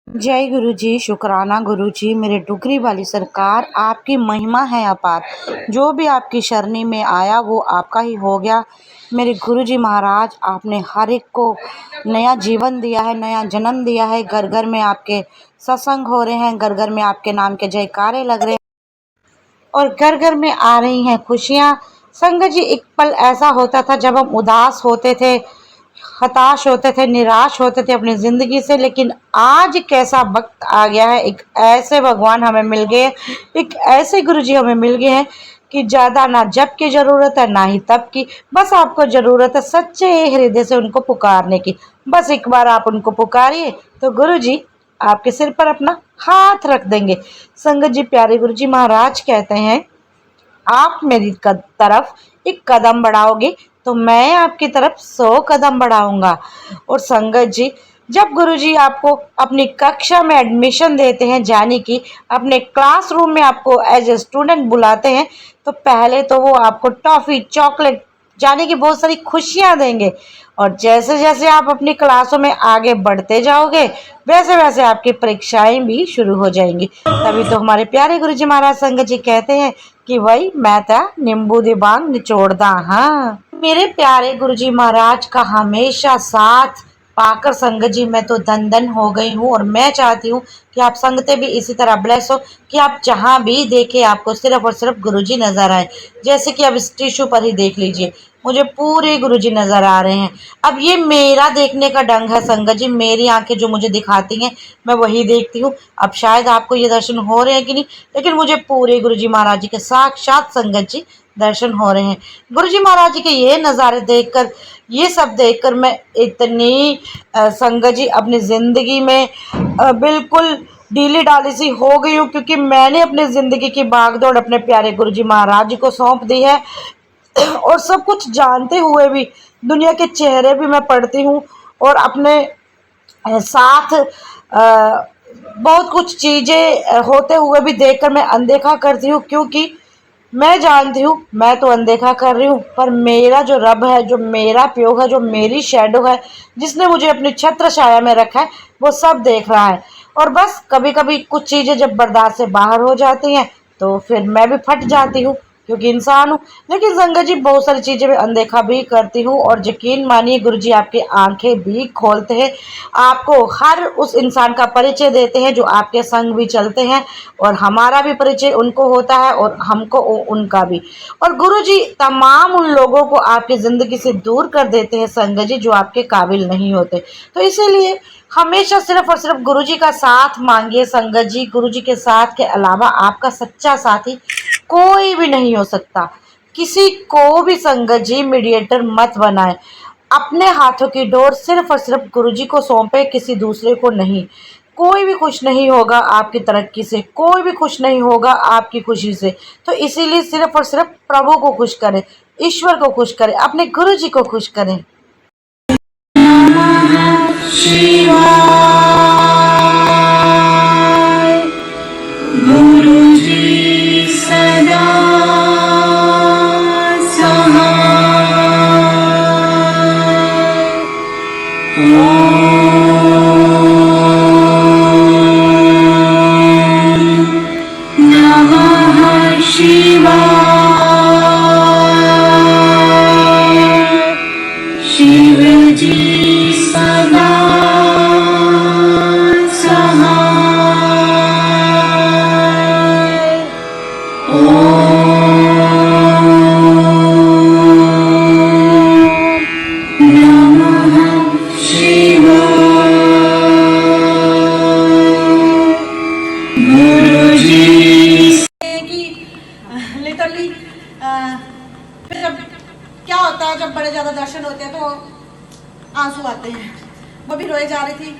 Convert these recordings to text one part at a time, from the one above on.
जय गुरु जी, शुक्राना गुरु जी। मेरे डुगरी वाली सरकार, आपकी महिमा है अपार। जो भी आपकी शरणी में आया वो आपका ही हो गया। मेरे गुरु जी महाराज, आपने हर एक को नया जीवन दिया है, नया जन्म दिया है। घर घर में आपके सत्संग हो रहे हैं, घर घर में आपके नाम के जयकारे लग रहे हैं और घर घर में आ रही हैं खुशियाँ। संगत जी, एक पल ऐसा होता था जब हम उदास होते थे, हताश होते थे, निराश होते थे अपनी ज़िंदगी से, लेकिन आज कैसा वक्त आ गया है। एक ऐसे भगवान हमें मिल गए, एक ऐसे गुरुजी हमें मिल गए हैं कि ज़्यादा ना जप की ज़रूरत है ना ही तप की। बस आपको ज़रूरत है सच्चे हृदय से उनको पुकारने की। बस एक बार आप उनको पुकारिए तो गुरुजी आपके सिर पर अपना हाथ रख देंगे। संगत जी, प्यारे गुरुजी महाराज कहते हैं, आप मेरी तरफ एक कदम बढ़ाओगे तो मैं आपकी तरफ 100 कदम बढ़ाऊंगा। और संगत जी, जब गुरुजी आपको अपनी कक्षा में एडमिशन देते हैं, यानी कि अपने क्लासरूम में आपको एज ए स्टूडेंट बुलाते हैं, तो पहले तो वो आपको टॉफ़ी, चॉकलेट, यानी कि बहुत सारी खुशियां देंगे। और जैसे जैसे आप अपनी क्लासों में आगे बढ़ते जाओगे, वैसे वैसे आपकी परीक्षाएं भी शुरू हो जाएंगी। तभी तो हमारे प्यारे गुरुजी महाराज संगत जी कहते हैं कि वही मैं था नींबू दी बांग निचोड़दा। हाँ, मेरे प्यारे गुरुजी महाराज का हमेशा साथ पाकर संगत जी मैं तो धन धन हो गई हूँ। और मैं चाहती हूँ कि आप संगतें भी इसी तरह ब्लेस हो कि आप जहाँ भी देखें आपको सिर्फ और सिर्फ गुरुजी नजर आए। जैसे कि अब इस टिश्यू पर ही देख लीजिए, मुझे पूरे गुरुजी नजर आ रहे हैं। अब ये मेरा देखने का ढंग है संगत जी, मेरी आंखें जो मुझे दिखाती हैं मैं वही देखती हूँ। अब शायद आपको ये दर्शन हो रहे हैं कि नहीं, लेकिन मुझे पूरे गुरुजी महाराज जी के साक्षात संगत जी दर्शन हो रहे हैं। गुरुजी महाराज जी के ये नज़ारे देखकर, ये सब देखकर मैं इतनी संगत जी अपनी ज़िंदगी में बिल्कुल ढीली ढाली सी हो गई हूँ, क्योंकि मैंने अपनी ज़िंदगी की भागदौड़ अपने प्यारे गुरुजी महाराज जी को सौंप दी है। और सब कुछ जानते हुए भी, दुनिया के चेहरे भी मैं पढ़ती हूँ और अपने साथ बहुत कुछ चीज़ें होते हुए भी देखकर मैं अनदेखा करती हूँ, क्योंकि मैं जानती हूँ मैं तो अनदेखा कर रही हूँ, पर मेरा जो रब है, जो मेरा प्यो है, जो मेरी शैडो है, जिसने मुझे अपनी छत्र छाया में रखा है, वो सब देख रहा है। और बस कभी कभी कुछ चीज़ें जब बर्दाश्त से बाहर हो जाती हैं तो फिर मैं भी फट जाती हूँ, क्योंकि इंसान हूँ। लेकिन संगत जी, बहुत सारी चीज़ें मैं अनदेखा भी करती हूँ और यकीन मानिए गुरुजी आपकी आंखें भी खोलते हैं, आपको हर उस इंसान का परिचय देते हैं जो आपके संग भी चलते हैं, और हमारा भी परिचय उनको होता है और हमको उनका भी। और गुरुजी तमाम उन लोगों को आपकी ज़िंदगी से दूर कर देते हैं संगत जी जो आपके काबिल नहीं होते। तो इसीलिए हमेशा सिर्फ और सिर्फ गुरुजी का साथ मांगिए संगत जी। गुरुजी के साथ के अलावा आपका सच्चा साथी कोई भी नहीं हो सकता। किसी को भी संगत जी मीडिएटर मत बनाए। अपने हाथों की डोर सिर्फ और सिर्फ गुरुजी को सौंपे, किसी दूसरे को नहीं। कोई भी खुश नहीं होगा आपकी तरक्की से, कोई भी खुश नहीं होगा आपकी खुशी से। तो इसीलिए सिर्फ और सिर्फ प्रभु को खुश करें, ईश्वर को खुश करें, अपने गुरुजी को खुश करें। गुरुजी सदा नमः शिवाय। शिवजी सदा लिटरली फिर जब क्या होता है, जब बड़े ज़्यादा दर्शन होते हैं तो आंसू आते हैं। वो भी रोए जा रही थी,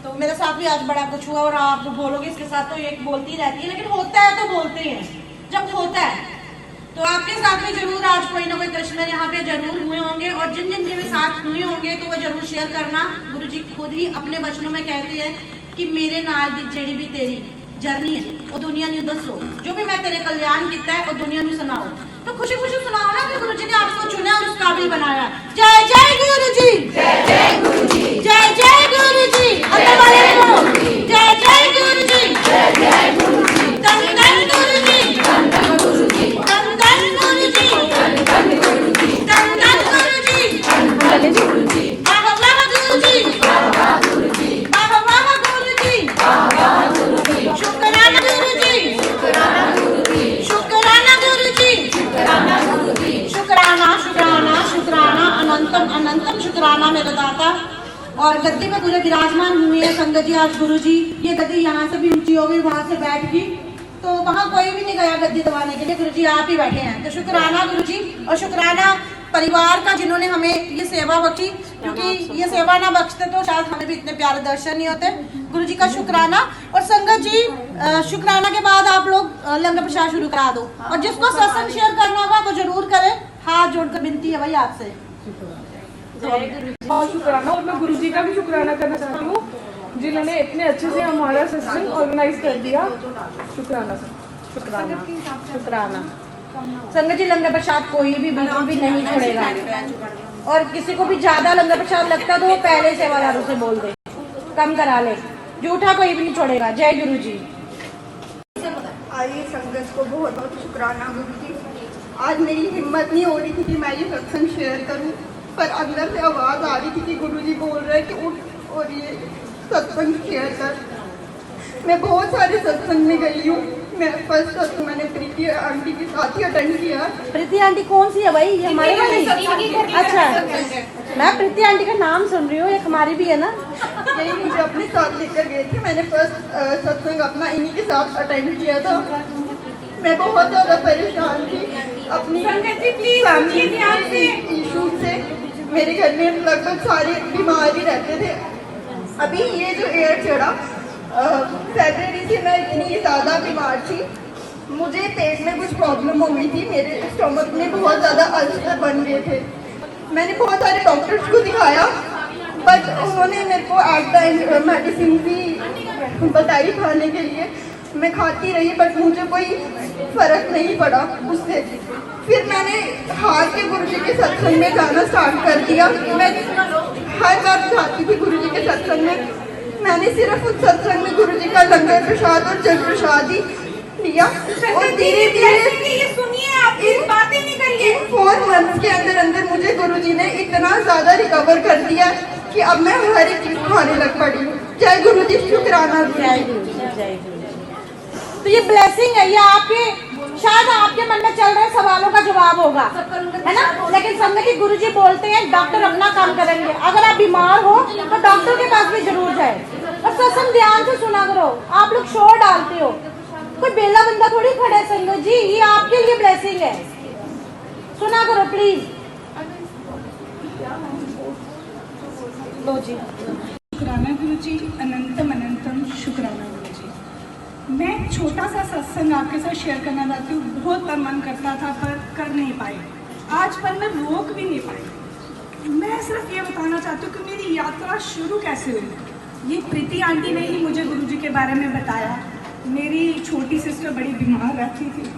तो मेरे साथ भी आज बड़ा कुछ हुआ। और आप जो बोलोगे इसके साथ तो एक बोलती ही रहती है, लेकिन होता है तो बोलते हैं। जब होता है तो आपके साथ भी जरूर आज कोई ना कोई कश्मीर यहाँ पे जरूर हुए होंगे, और जिन जिन के भी साथ हुए होंगे तो वो जरूर शेयर करना। गुरुजी खुद ही अपने वचनों में कहते हैं कि मेरे नाल दी जेड़ी भी तेरी जर्नी है वो दुनिया ने दसो, जो भी मैं तेरे कल्याण किया है वो दुनिया में सुनाओ। तो खुशी खुशी सुनाओ ना कि गुरुजी ने आपको चुना और उस काबिल बनाया। जय जय गुरुजी, जय जय गुरुजी, जय जय गुरुजी। अल्लाह वाले को जय जय अनंतम शुक्राना मेरे दाता। और गद्दी में पूरे विराजमान हुए हैं संगत जी। आज गुरु जी ये गद्दी यहाँ से भी ऊंची हो गई, वहाँ से बैठ गई, तो वहाँ कोई भी नहीं गया गद्दी दबाने के लिए, गुरु जी आप ही बैठे हैं। तो शुक्राना गुरु जी, और शुक्राना परिवार का जिन्होंने हमें ये सेवा बख्शी, क्योंकि ये सेवा ना बख्शते तो शायद हमें भी इतने प्यारे दर्शन नहीं होते। गुरु जी का शुक्राना। और संगत जी शुक्राना के बाद आप लोग लंगर प्रसाद शुरू करा दो, और जिसको सत्संग शेयर करना होगा वो जरूर करे। हाथ जोड़कर विनती है भाई आपसे। बहुत शुक्राना। और मैं गुरुजी का भी शुक्राना करना चाहती हूँ जिन्होंने इतने अच्छे से हमारा सत्संग ऑर्गेनाइज कर दिया। शुक्राना सर, शुक्राना शुक्राना। संगत जी लंगर प्रसाद कोई भी बिल्कुल भी नहीं छोड़ेगा, और किसी को भी ज्यादा लंगर प्रसाद लगता तो वो पहले सेवादारों से बोल दे, कम करा ले, जूठा कोई भी नहीं छोड़ेगा। जय गुरु जी। आइए संगत को बहुत बहुत शुक्राना गुरु जी। आज मेरी हिम्मत नहीं हो रही थी कि मैं ये सत्संग शेयर करूं, पर अंदर से आवाज़ आ रही थी कि गुरुजी बोल रहे हैं कि उठ और ये सत्संग शेयर कर। मैं बहुत सारे सत्संग में गई हूँ। मैं फर्स्ट सत्संग मैंने प्रीति आंटी के साथ ही अटेंड किया। प्रीति आंटी कौन सी है भाई? ये हमारे वाली? अच्छा, मैं प्रीति आंटी का नाम सुन रही हूँ, एक हमारी भी है ना। यही मुझे अपने साथ लेकर गए थे। मैंने फर्स्ट सत्संग अपना इन्हीं के साथ अटेंड किया था। मैं बहुत ज़्यादा परेशान थी अपनी फैमिली इशू से। मेरे घर में लगभग सारे बीमार ही रहते थे। अभी ये जो एयर चढ़ा फरवरी से मैं इतनी ज़्यादा बीमार थी, मुझे पेट में कुछ प्रॉब्लम हो गई थी, मेरे स्टमक में बहुत ज़्यादा अल्सर बन गए थे। मैंने बहुत सारे डॉक्टर्स को दिखाया, बट उन्होंने मेरे को एट द एंड मेडिसिन भी बताई खाने के लिए। मैं खाती रही, बट मुझे कोई फ़र्क नहीं पड़ा उससे। फिर मैंने हार के गुरुजी के सत्संग में जाना स्टार्ट कर दिया। मैं हर बार जाती थी गुरुजी के सत्संग में। मैंने सिर्फ उस सत्संग में गुरुजी का लंगर प्रसाद और जल प्रसाद ही लिया, और धीरे धीरे सुनिए, आप इन बातें नहीं करिए। 4 मंथ्स के अंदर अंदर मुझे गुरुजी ने इतना ज़्यादा रिकवर कर दिया कि अब मैं हर एक चीज़ खाने लग पड़ी हूँ। जय गुरुजी, शुक्राना। जय गुरु जी, जय गुरु जी। तो ये ब्लेसिंग है, ये आपके शायद आपके मन में चल रहे सवालों का जवाब होगा, है ना। लेकिन समझे गुरुजी बोलते हैं डॉक्टर अपना काम करेंगे। अगर आप बीमार हो तो डॉक्टर के पास भी जरूर जाए, और सत्संग ध्यान से सुना करो। आप लोग शोर डालते हो, कोई बेला बंदा थोड़ी खड़ा है। संगत जी ये आपके लिए ब्लेसिंग है, सुना करो प्लीज। लो जी। शुक्राना गुरु जी, अनंतम अनंतम शुक्राना गुरु जी। मैं छोटा सा सत्संग आपके साथ शेयर करना चाहती हूँ। बहुत बार मन करता था पर कर नहीं पाई, आज पर मैं रोक भी नहीं पाई। मैं सिर्फ ये बताना चाहती हूँ कि मेरी यात्रा शुरू कैसे हुई। ये प्रीति आंटी ने ही मुझे गुरुजी के बारे में बताया। मेरी छोटी सिस्टर बड़ी बीमार रहती थी,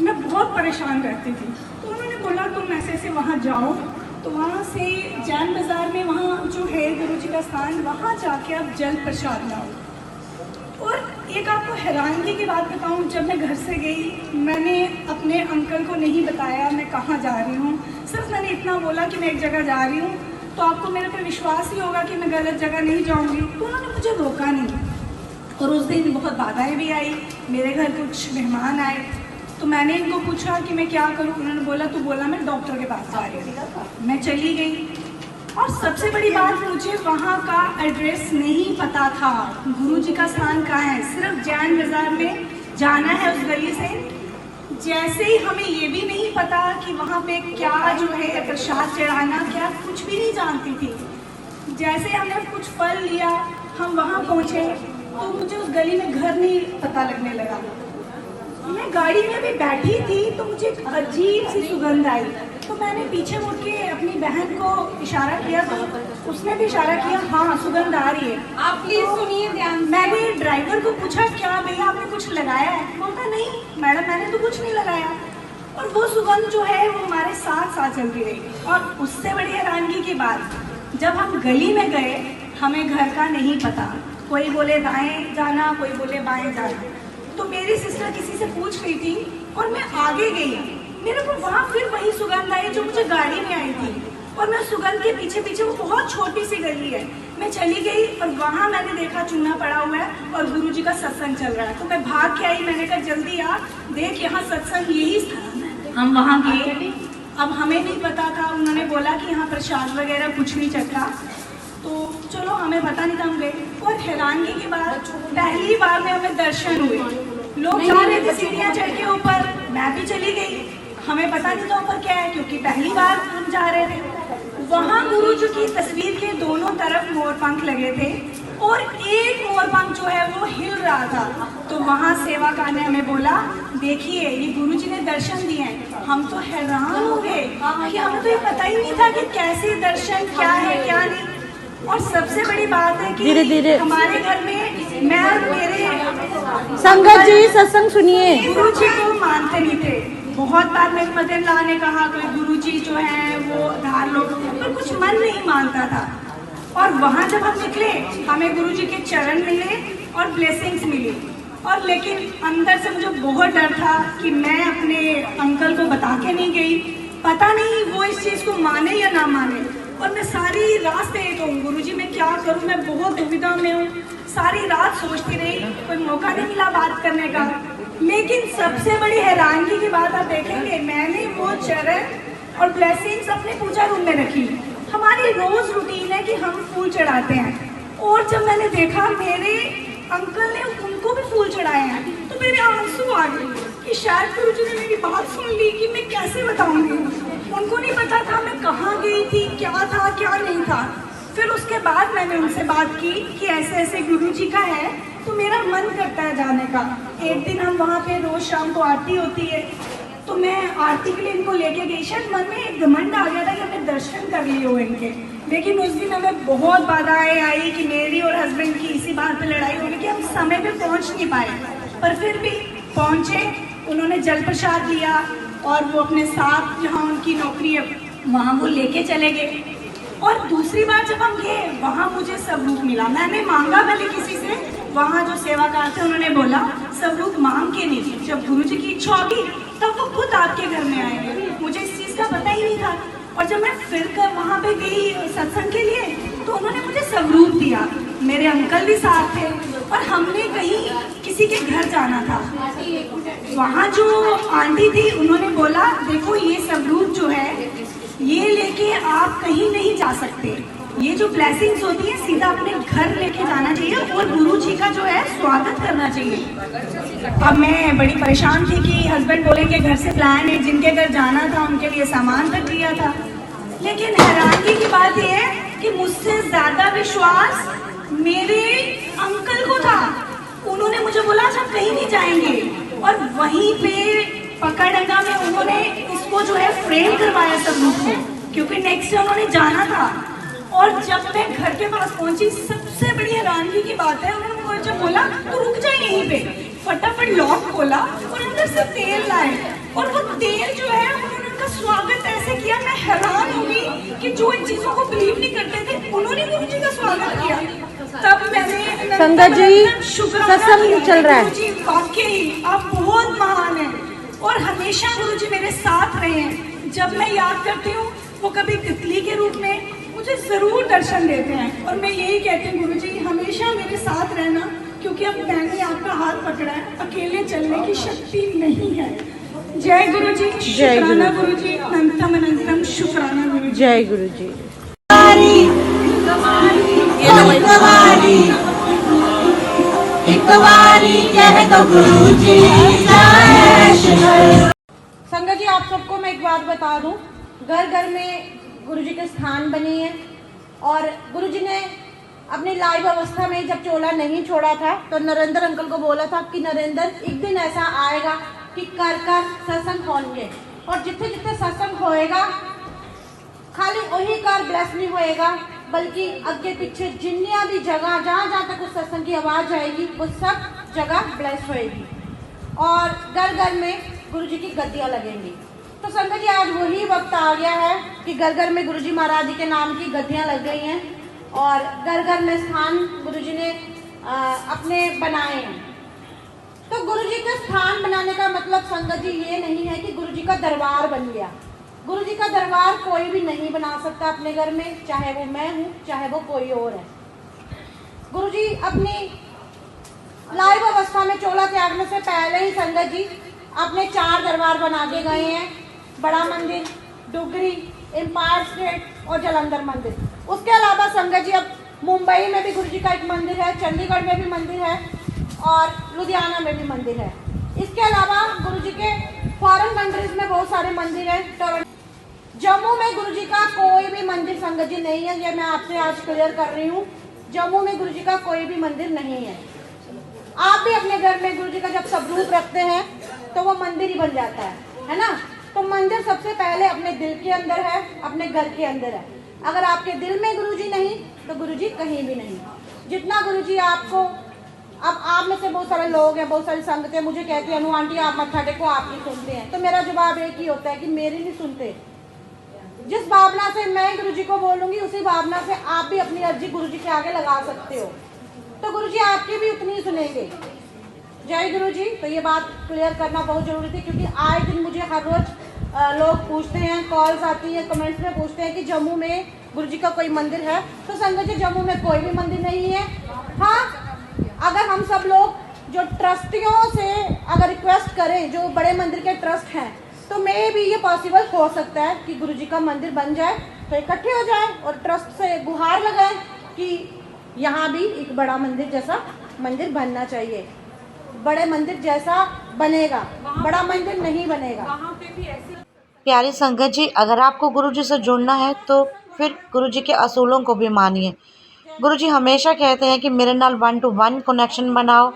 मैं बहुत परेशान रहती थी, तो उन्होंने बोला तुम ऐसे ऐसे वहाँ जाओ। तो वहाँ से जैन बाज़ार में वहाँ जो है गुरुजी का स्थान, वहाँ जाके आप जल प्रसाद लाओ। और एक आपको हैरानगी की बात बताऊँ, जब मैं घर से गई मैंने अपने अंकल को नहीं बताया मैं कहाँ जा रही हूँ। सिर्फ मैंने इतना बोला कि मैं एक जगह जा रही हूँ, तो आपको मेरे पर विश्वास ही होगा कि मैं गलत जगह नहीं जाऊँगी। तो उन्होंने मुझे रोका नहीं, और उस दिन बहुत बाधाएं भी आई। मेरे घर कुछ मेहमान आए, तो मैंने इनको पूछा कि मैं क्या करूँ। उन्होंने बोला तू बोला मैं डॉक्टर के पास जा रही हूँ। मैं चली गई, और सबसे बड़ी बात मुझे वहाँ का एड्रेस नहीं पता था। गुरुजी का स्थान कहाँ है, सिर्फ जैन बाज़ार में जाना है उस गली से। जैसे ही हमें ये भी नहीं पता कि वहाँ पे क्या जो है प्रसाद चढ़ाना, क्या कुछ भी नहीं जानती थी। जैसे हमने कुछ फल लिया, हम वहाँ पहुँचे, तो मुझे उस गली में घर नहीं पता लगने लगा। मैं गाड़ी में भी बैठी थी तो मुझे एक अजीब सी सुगंध आई, तो मैंने पीछे मुड़ के अपनी बहन को इशारा किया, तो उसने भी इशारा किया हाँ सुगंध आ रही है। आप प्लीज सुनिए ध्यान। मैंने ड्राइवर को पूछा क्या भैया आपने कुछ लगाया है? बोलता नहीं मैडम मैंने तो कुछ नहीं लगाया। और वो सुगंध जो है वो हमारे साथ साथ चलती रही। और उससे बड़ी हैरानगी की बात, जब हम गली में गए हमें घर का नहीं पता, कोई बोले दाएं जाना, कोई बोले बाएं जाना। तो मेरी सिस्टर किसी से पूछ रही थी और मैं आगे गई, मेरे को वहाँ फिर वही सुगंध आई जो मुझे गाड़ी में आई थी। और मैं सुगंध के पीछे पीछे, वो बहुत छोटी सी गली है, मैं चली गई और वहाँ मैंने देखा चूना पड़ा हुआ है और गुरुजी का सत्संग चल रहा है। तो मैं भाग के आई, मैंने कहा जल्दी आ देख यहाँ सत्संग यही स्थान है। हम वहाँ गए, अब हमें नहीं पता था, उन्होंने बोला कि यहाँ प्रसाद वगैरह कुछ नहीं चखा, तो चलो हमें पता नहीं था, हम गए। और हैरानगी की बात, पहली बार में हमें दर्शन हुए। लोग जा रहे थे सीढ़ियाँ चढ़ के ऊपर, मैं भी चली गई, हमें पता नहीं था ऊपर क्या है, क्योंकि पहली बार हम जा रहे थे। वहाँ गुरु जी की तस्वीर के दोनों तरफ मोर पंख लगे थे और एक मोर पंख जो है वो हिल रहा था। तो वहाँ सेवाका ने हमें बोला, देखिए ये गुरु जी ने दर्शन दिए हैं। हम तो हैरान हो गए कि हमें तो ये पता ही नहीं था कि कैसे दर्शन, क्या है क्या नहीं। और सबसे बड़ी बात है कि धीरे धीरे हमारे घर में मैं और मेरे संगत जी सत्संग सुनिए। गुरु जी को मानते नहीं थे। बहुत बार मेरे मदर ने कहा कोई गुरु जी जो है वो धार लोग, पर कुछ मन नहीं मानता था। और वहाँ जब हम निकले, हमें गुरु जी के चरण मिले और ब्लेसिंग्स मिली। और लेकिन अंदर से मुझे बहुत डर था कि मैं अपने अंकल को बता के नहीं गई, पता नहीं वो इस चीज़ को माने या ना माने। और मैं सारी रात से तो गुरुजी मैं क्या करूं, मैं बहुत दुविधा में हूँ। सारी रात सोचती रही, कोई मौका नहीं मिला बात करने का। लेकिन सबसे बड़ी हैरानगी की बात आप देखेंगे, मैंने वो चरण और ब्लेसिंग्स अपने पूजा रूम में रखी। हमारी रोज रूटीन है कि हम फूल चढ़ाते हैं। और जब मैंने देखा मेरे अंकल ने उनको भी फूल चढ़ाए हैं, तो मेरे आंसू आ गए कि शायद गुरुजी ने मेरी बात सुन ली कि मैं कैसे बताऊंगी। उनको नहीं पता था मैं कहाँ गई थी, क्या था क्या नहीं था। फिर उसके बाद मैंने उनसे बात की कि ऐसे ऐसे गुरुजी का है, तो मेरा मन करता है जाने का। एक दिन हम वहाँ पे रोज शाम को आरती होती है, तो मैं आरती के लिए इनको लेके गई। शायद मन में एक घमंड आ गया था कि हमें दर्शन कर लिए हो इनके। लेकिन उस दिन हमें बहुत बाधाएं आई कि मेरी और हस्बैंड की इसी बात पे लड़ाई हो गई कि हम समय पे पहुंच नहीं पाए। पर फिर भी पहुंचे, उन्होंने जल प्रसाद लिया और वो अपने साथ जहाँ उनकी नौकरी है वहाँ वो लेके चले गए। और दूसरी बार जब हम गए वहाँ मुझे सबरूप मिला। मैंने मांगा भले किसी से, वहाँ जो सेवाकार थे उन्होंने बोला सबरूप मांग के नहीं, जब गुरु जी की इच्छा होगी तब वो खुद आपके घर में आएंगे। मुझे इस चीज़ का पता ही नहीं था। और जब मैं फिर कर वहाँ पे गई सत्संग के लिए, तो उन्होंने मुझे सबरूप दिया। मेरे अंकल भी साथ थे और हमने कहीं किसी के घर जाना था। वहाँ जो आंटी थी उन्होंने बोला, देखो ये सबरूप जो है ये लेके आप कहीं नहीं जा सकते, ये जो ब्लेसिंग्स होती है सीधा अपने घर लेके जाना चाहिए और गुरु जी का जो है स्वागत करना चाहिए। अब मैं बड़ी परेशान थी कि हस्बैंड बोलेंगे घर से प्लान है, जिनके घर जाना था उनके लिए सामान रख दिया था। लेकिन हैरानगी की बात यह है कि मुझसे ज़्यादा विश्वास मेरे अंकल को था। उन्होंने मुझे बोला आप कहीं नहीं जाएंगे, और वहीं पे पकड़ंगा में उन्होंने इसको जो है फ्रेम करवाया सब लोग को, क्योंकि नेक्स्ट डे उन्होंने जाना था। और जब मैं घर के पास पहुंची, सबसे बड़ी हैरानगी की बात है, उन्होंने मुझे जब बोला तो रुक जाए यहीं पे, फटाफट लॉक खोला और अंदर से तेल लाए। और वो तेल जो है उन्होंने उनका स्वागत ऐसे किया, मैं हैरान हो गई कि जो इन चीज़ों को बिलीव नहीं करते थे उन्होंने गुरु जी का स्वागत किया। तब मैंने संगत जी शुक्राना सत्संग चल रहा है। गुरु जी वाकई आप बहुत महान हैं और हमेशा गुरु जी मेरे साथ रहे हैं। जब मैं याद करती हूँ वो कभी तितली के रूप में मुझे ज़रूर दर्शन देते हैं। और मैं यही कहती हूँ गुरु जी हमेशा मेरे साथ रहना, क्योंकि अब मैंने आपका हाथ पकड़ा है, अकेले चलने की शक्ति नहीं है। जय गुरु जी, शुक्राना गुरु जी, अनंतम अनंतम शुक्राना गुरु जी। जय गुरु जी। एक बारी कह दो गुरु जी जय श्री। संगत जी आप सबको मैं एक बात बता दूं, घर घर में गुरुजी के स्थान बनी है। और गुरुजी ने अपनी लाइव अवस्था में जब चोला नहीं छोड़ा था तो नरेंद्र अंकल को बोला था कि नरेंद्र एक दिन ऐसा आएगा कि कर कर सत्संग होंगे, और जितने जितने सत्संग होएगा खाली वही कर ब्लेस नहीं होएगा, बल्कि आगे पीछे जिन्निया भी जगह जहाँ जहाँ तक उस सत्संग की आवाज़ जाएगी वो सब जगह ब्लेस होएगी और घर घर में गुरुजी की गद्दियाँ लगेंगी। तो संगत जी आज वही वक्त आ गया है कि घर घर में गुरुजी महाराज जी के नाम की गद्दियाँ लग गई हैं और घर घर में स्थान गुरुजी ने अपने बनाए हैं। तो गुरुजी का स्थान बनाने का मतलब संगत जी ये नहीं है कि गुरुजी का दरबार बन गया। गुरुजी का दरबार कोई भी नहीं बना सकता अपने घर में, चाहे वो मैं हूँ चाहे वो कोई और है। गुरुजी अपनी लाइव अवस्था में चोला त्यागने से पहले ही संगत जी अपने 4 दरबार बना के गए हैं। बड़ा मंदिर, डुगरी, एम्पायर स्टेट और जलंधर मंदिर। उसके अलावा संगत जी अब मुंबई में भी गुरु जी का एक मंदिर है, चंडीगढ़ में भी मंदिर है और लुधियाना में भी मंदिर है। इसके अलावा गुरु जी के फॉरेन कंट्रीज में बहुत सारे मंदिर हैं। जम्मू में गुरु जी का कोई भी मंदिर संगत जी नहीं है, ये मैं आपसे आज क्लियर कर रही हूँ। जम्मू में गुरु जी का कोई भी मंदिर नहीं है। आप भी अपने घर में गुरु जी का जब स्वरूप रखते हैं तो वो मंदिर ही बन जाता है ना। तो मंदिर सबसे पहले अपने दिल के अंदर है, अपने घर के अंदर है। अगर आपके दिल में गुरु जी नहीं तो गुरु जी कहीं भी नहीं। जितना गुरु जी आपको, अब आप में से बहुत सारे लोग हैं, बहुत सारी संगतें मुझे कहती हैं, अनु आंटी आप मत्था टेको, आप नहीं सुनते हैं। तो मेरा जवाब एक ही होता है कि मेरी नहीं सुनते। जिस भावना से मैं गुरु जी को बोलूँगी उसी भावना से आप भी अपनी अर्जी गुरु जी के आगे लगा सकते हो, तो गुरु जी आपकी भी उतनी ही सुनेंगे। जय गुरु जी। तो ये बात क्लियर करना बहुत ज़रूरी थी, क्योंकि आए दिन मुझे हर रोज़ लोग पूछते हैं, कॉल्स आती हैं, कमेंट्स में पूछते हैं कि जम्मू में गुरु जी का कोई मंदिर है। तो संगत जी जम्मू में कोई भी मंदिर नहीं है। हाँ, अगर हम सब लोग जो ट्रस्टियों से अगर रिक्वेस्ट करें, जो बड़े मंदिर के ट्रस्ट हैं, तो मे भी ये पॉसिबल हो सकता है कि गुरु जी का मंदिर बन जाए। तो इकट्ठे हो जाए और ट्रस्ट से गुहार लगाएं कि यहाँ भी एक बड़ा मंदिर जैसा मंदिर बनना चाहिए। बड़े मंदिर जैसा बनेगा, बड़ा मंदिर नहीं बनेगा। प्यारी संगत जी, अगर आपको गुरु जी से जुड़ना है तो फिर गुरु जी के असूलों को भी मानिए। गुरु जी हमेशा कहते हैं कि मेरे नाल 1-to-1 कनेक्शन बनाओ,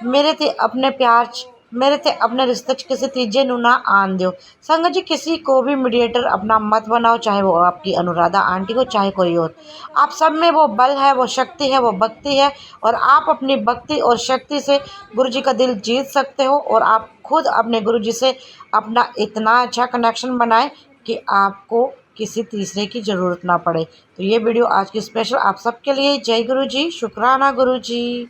मेरे ते अपने प्यार मेरे ते अपने रिश्ते किसी तीजे नू ना आन दो। संगत जी किसी को भी मीडिएटर अपना मत बनाओ, चाहे वो आपकी अनुराधा आंटी हो, चाहे कोई और। आप सब में वो बल है, वो शक्ति है, वो भक्ति है, और आप अपनी भक्ति और शक्ति से गुरु जी का दिल जीत सकते हो। और आप खुद अपने गुरु जी से अपना इतना अच्छा कनेक्शन बनाएं कि आपको किसी तीसरे की ज़रूरत ना पड़े। तो ये वीडियो आज की स्पेशल आप सबके लिए। जय गुरु जी, शुक्राना गुरु जी।